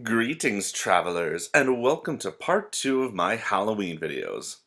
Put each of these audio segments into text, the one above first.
Greetings, travelers, and welcome to part 2 of my Halloween videos.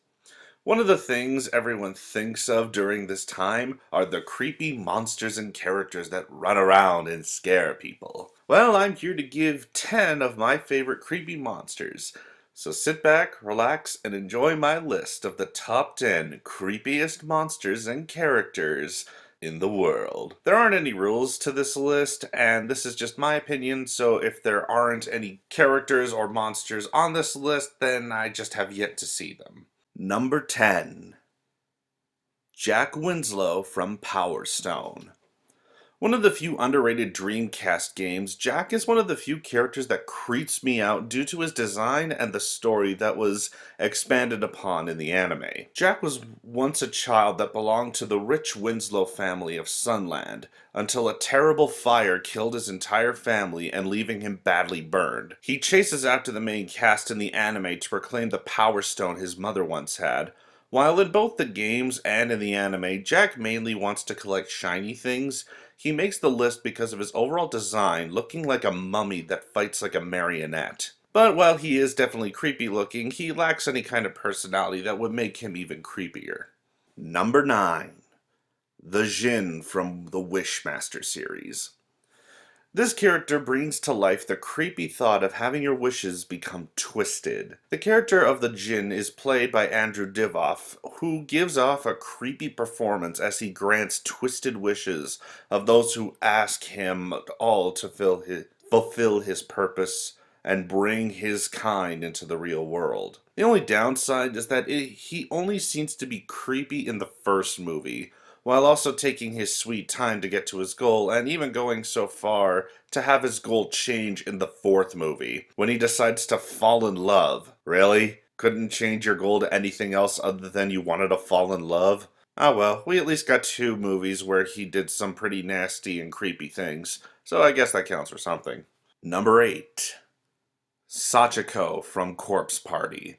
One of the things everyone thinks of during this time are the creepy monsters and characters that run around and scare people. Well, I'm here to give 10 of my favorite creepy monsters. So sit back, relax, and enjoy my list of the top 10 creepiest monsters and characters in the world. There aren't any rules to this list, and this is just my opinion, so if there aren't any characters or monsters on this list, then I just have yet to see them. Number 10. Jack Winslow from Power Stone. One of the few underrated Dreamcast games, Jack is one of the few characters that creeps me out due to his design and the story that was expanded upon in the anime. Jack was once a child that belonged to the rich Winslow family of Sunland, until a terrible fire killed his entire family and leaving him badly burned. He chases after the main cast in the anime to proclaim the Power Stone his mother once had. While in both the games and in the anime, Jack mainly wants to collect shiny things. He makes the list because of his overall design, looking like a mummy that fights like a marionette. But while he is definitely creepy looking, he lacks any kind of personality that would make him even creepier. Number 9. The Jinn from the Wishmaster series. This character brings to life the creepy thought of having your wishes become twisted. The character of the Jinn is played by Andrew Divoff, who gives off a creepy performance as he grants twisted wishes of those who ask him all to fulfill his purpose and bring his kind into the real world. The only downside is that he only seems to be creepy in the first movie, while also taking his sweet time to get to his goal, and even going so far to have his goal change in the fourth movie, when he decides to fall in love. Really? Couldn't change your goal to anything else other than you wanted to fall in love? Ah well, we at least got 2 movies where he did some pretty nasty and creepy things, so I guess that counts for something. Number 8. Sachiko from Corpse Party.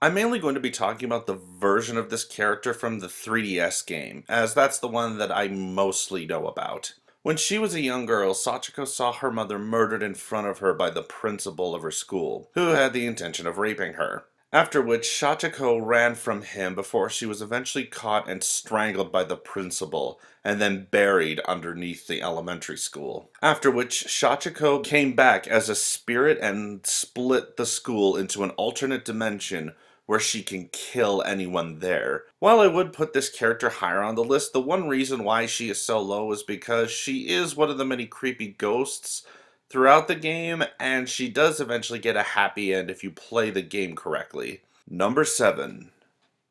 I'm mainly going to be talking about the version of this character from the 3DS game, as that's the one that I mostly know about. When she was a young girl, Sachiko saw her mother murdered in front of her by the principal of her school, who had the intention of raping her. After which, Sachiko ran from him before she was eventually caught and strangled by the principal, and then buried underneath the elementary school. After which, Sachiko came back as a spirit and split the school into an alternate dimension where she can kill anyone there. While I would put this character higher on the list, the one reason why she is so low is because she is one of the many creepy ghosts throughout the game, and she does eventually get a happy end if you play the game correctly. Number 7.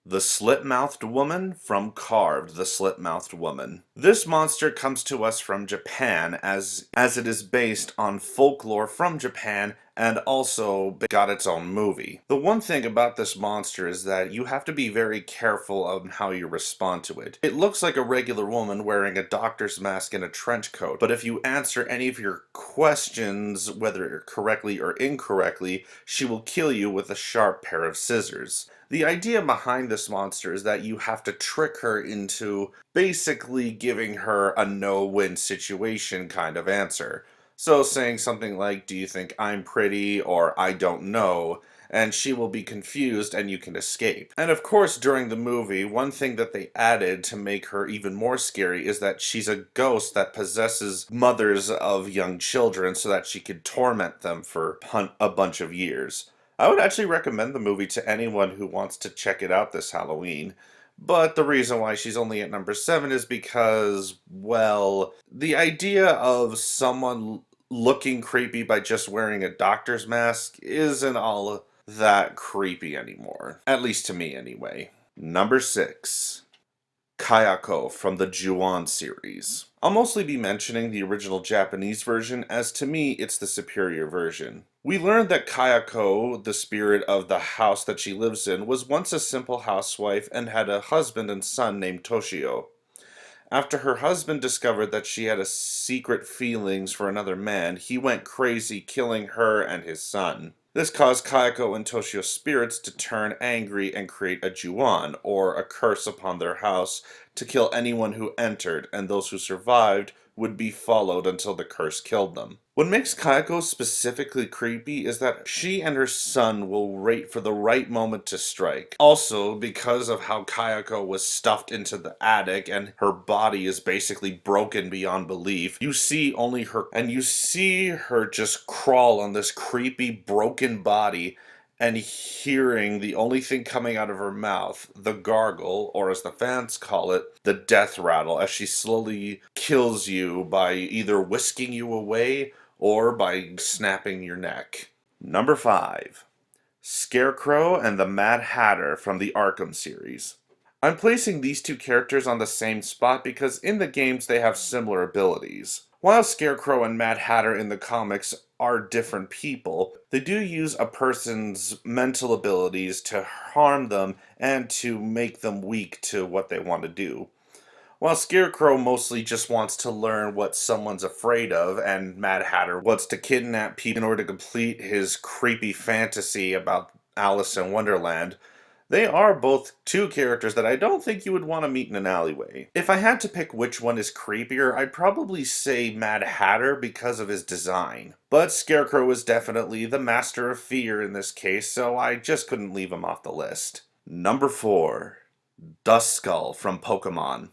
The Slit-Mouthed Woman from Carved the Slit-Mouthed Woman. This monster comes to us from Japan as it is based on folklore from Japan and also got its own movie. The one thing about this monster is that you have to be very careful on how you respond to it. It looks like a regular woman wearing a doctor's mask and a trench coat, but if you answer any of your questions, whether correctly or incorrectly, she will kill you with a sharp pair of scissors. The idea behind this monster is that you have to trick her into basically giving her a no-win situation kind of answer. So saying something like, "Do you think I'm pretty?" or "I don't know," and she will be confused and you can escape. And of course, during the movie, one thing that they added to make her even more scary is that she's a ghost that possesses mothers of young children so that she could torment them for a bunch of years. I would actually recommend the movie to anyone who wants to check it out this Halloween. But the reason why she's only at number 7 is because, well, the idea of someone looking creepy by just wearing a doctor's mask isn't all that creepy anymore. At least to me, anyway. Number 6. Kayako from the Ju-On series. I'll mostly be mentioning the original Japanese version, as to me it's the superior version. We learned that Kayako, the spirit of the house that she lives in, was once a simple housewife and had a husband and son named Toshio. After her husband discovered that she had a secret feelings for another man, he went crazy, killing her and his son. This caused Kayako and Toshio's spirits to turn angry and create a Ju-On, or a curse upon their house, to kill anyone who entered, and those who survived would be followed until the curse killed them. What makes Kayako specifically creepy is that she and her son will wait for the right moment to strike. Also, because of how Kayako was stuffed into the attic and her body is basically broken beyond belief, you see her just crawl on this creepy broken body and hearing the only thing coming out of her mouth, the gargle, or as the fans call it, the death rattle, as she slowly kills you by either whisking you away or by snapping your neck. Number 5. Scarecrow and the Mad Hatter from the Arkham series. I'm placing these two characters on the same spot because in the games they have similar abilities. While Scarecrow and Mad Hatter in the comics are different people, they do use a person's mental abilities to harm them and to make them weak to what they want to do. While Scarecrow mostly just wants to learn what someone's afraid of, and Mad Hatter wants to kidnap people in order to complete his creepy fantasy about Alice in Wonderland, they are both two characters that I don't think you would want to meet in an alleyway. If I had to pick which one is creepier, I'd probably say Mad Hatter because of his design. But Scarecrow is definitely the master of fear in this case, so I just couldn't leave him off the list. Number 4. Duskull from Pokemon.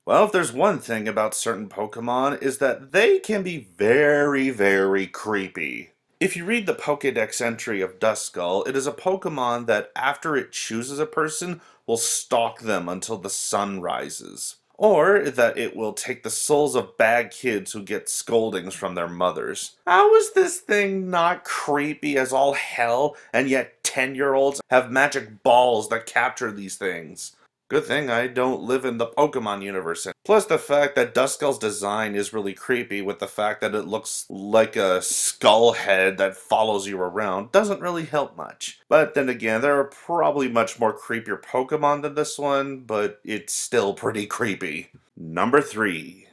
Well, if there's one thing about certain Pokemon is that they can be very, very creepy. If you read the Pokédex entry of Duskull, it is a Pokemon that after it chooses a person will stalk them until the sun rises. Or that it will take the souls of bad kids who get scoldings from their mothers. How is this thing not creepy as all hell, and yet 10-year-olds have magic balls that capture these things? Good thing I don't live in the Pokemon universe. Plus the fact that Duskull's design is really creepy with the fact that it looks like a skull head that follows you around doesn't really help much. But then again, there are probably much more creepier Pokemon than this one, but it's still pretty creepy. Number 3.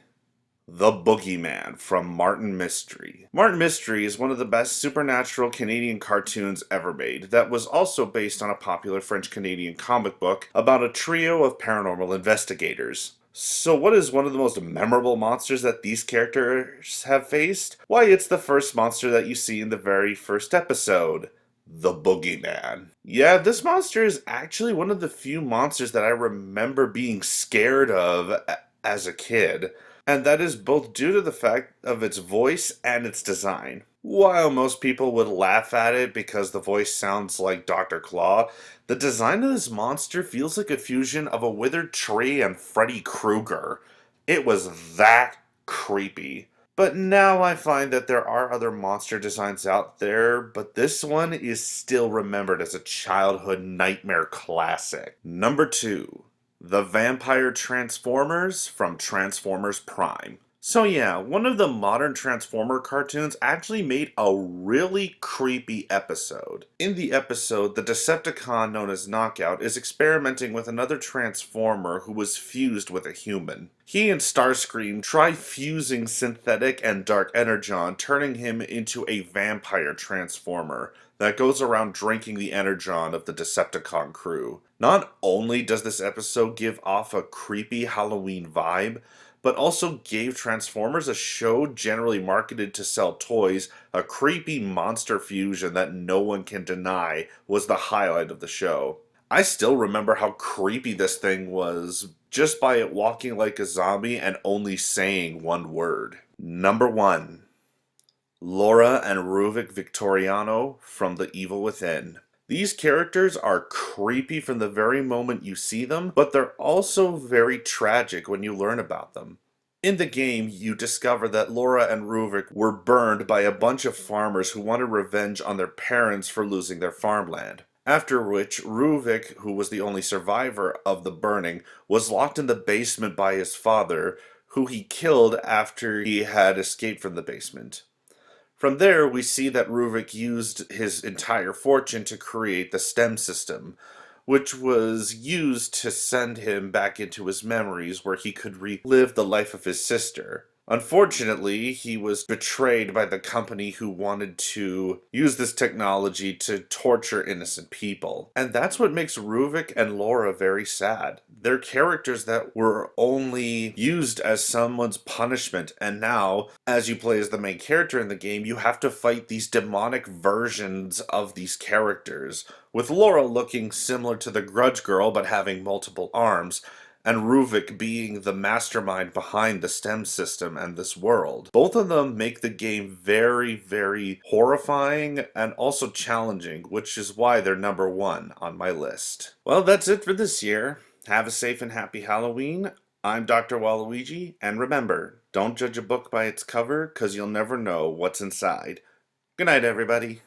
The Boogeyman from Martin Mystery. Martin Mystery is one of the best supernatural Canadian cartoons ever made that was also based on a popular French-Canadian comic book about a trio of paranormal investigators. So what is one of the most memorable monsters that these characters have faced? Why, it's the first monster that you see in the very first episode. The Boogeyman. Yeah, this monster is actually one of the few monsters that I remember being scared of as a kid, and that is both due to the fact of its voice and its design. While most people would laugh at it because the voice sounds like Dr. Claw, the design of this monster feels like a fusion of a withered tree and Freddy Krueger. It was that creepy. But now I find that there are other monster designs out there, but this one is still remembered as a childhood nightmare classic. Number 2. The Vampire Transformers from Transformers Prime. So yeah, one of the modern Transformer cartoons actually made a really creepy episode. In the episode, the Decepticon known as Knockout is experimenting with another Transformer who was fused with a human. He and Starscream try fusing Synthetic and Dark Energon, turning him into a vampire Transformer that goes around drinking the energon of the Decepticon crew. Not only does this episode give off a creepy Halloween vibe, but also gave Transformers, a show generally marketed to sell toys, a creepy monster fusion that no one can deny was the highlight of the show. I still remember how creepy this thing was, just by it walking like a zombie and only saying one word. Number 1. Laura and Ruvik Victoriano from The Evil Within. These characters are creepy from the very moment you see them, but they're also very tragic when you learn about them. In the game, you discover that Laura and Ruvik were burned by a bunch of farmers who wanted revenge on their parents for losing their farmland. After which, Ruvik, who was the only survivor of the burning, was locked in the basement by his father, who he killed after he had escaped from the basement. From there, we see that Ruvik used his entire fortune to create the STEM system, which was used to send him back into his memories where he could relive the life of his sister. Unfortunately, he was betrayed by the company who wanted to use this technology to torture innocent people. And that's what makes Ruvik and Laura very sad. They're characters that were only used as someone's punishment, and now, as you play as the main character in the game, you have to fight these demonic versions of these characters, with Laura looking similar to the Grudge Girl but having multiple arms, and Ruvik being the mastermind behind the STEM system and this world. Both of them make the game very, very horrifying and also challenging, which is why they're number one on my list. Well, that's it for this year. Have a safe and happy Halloween. I'm Dr. Waluigi, and remember, don't judge a book by its cover, because you'll never know what's inside. Good night, everybody.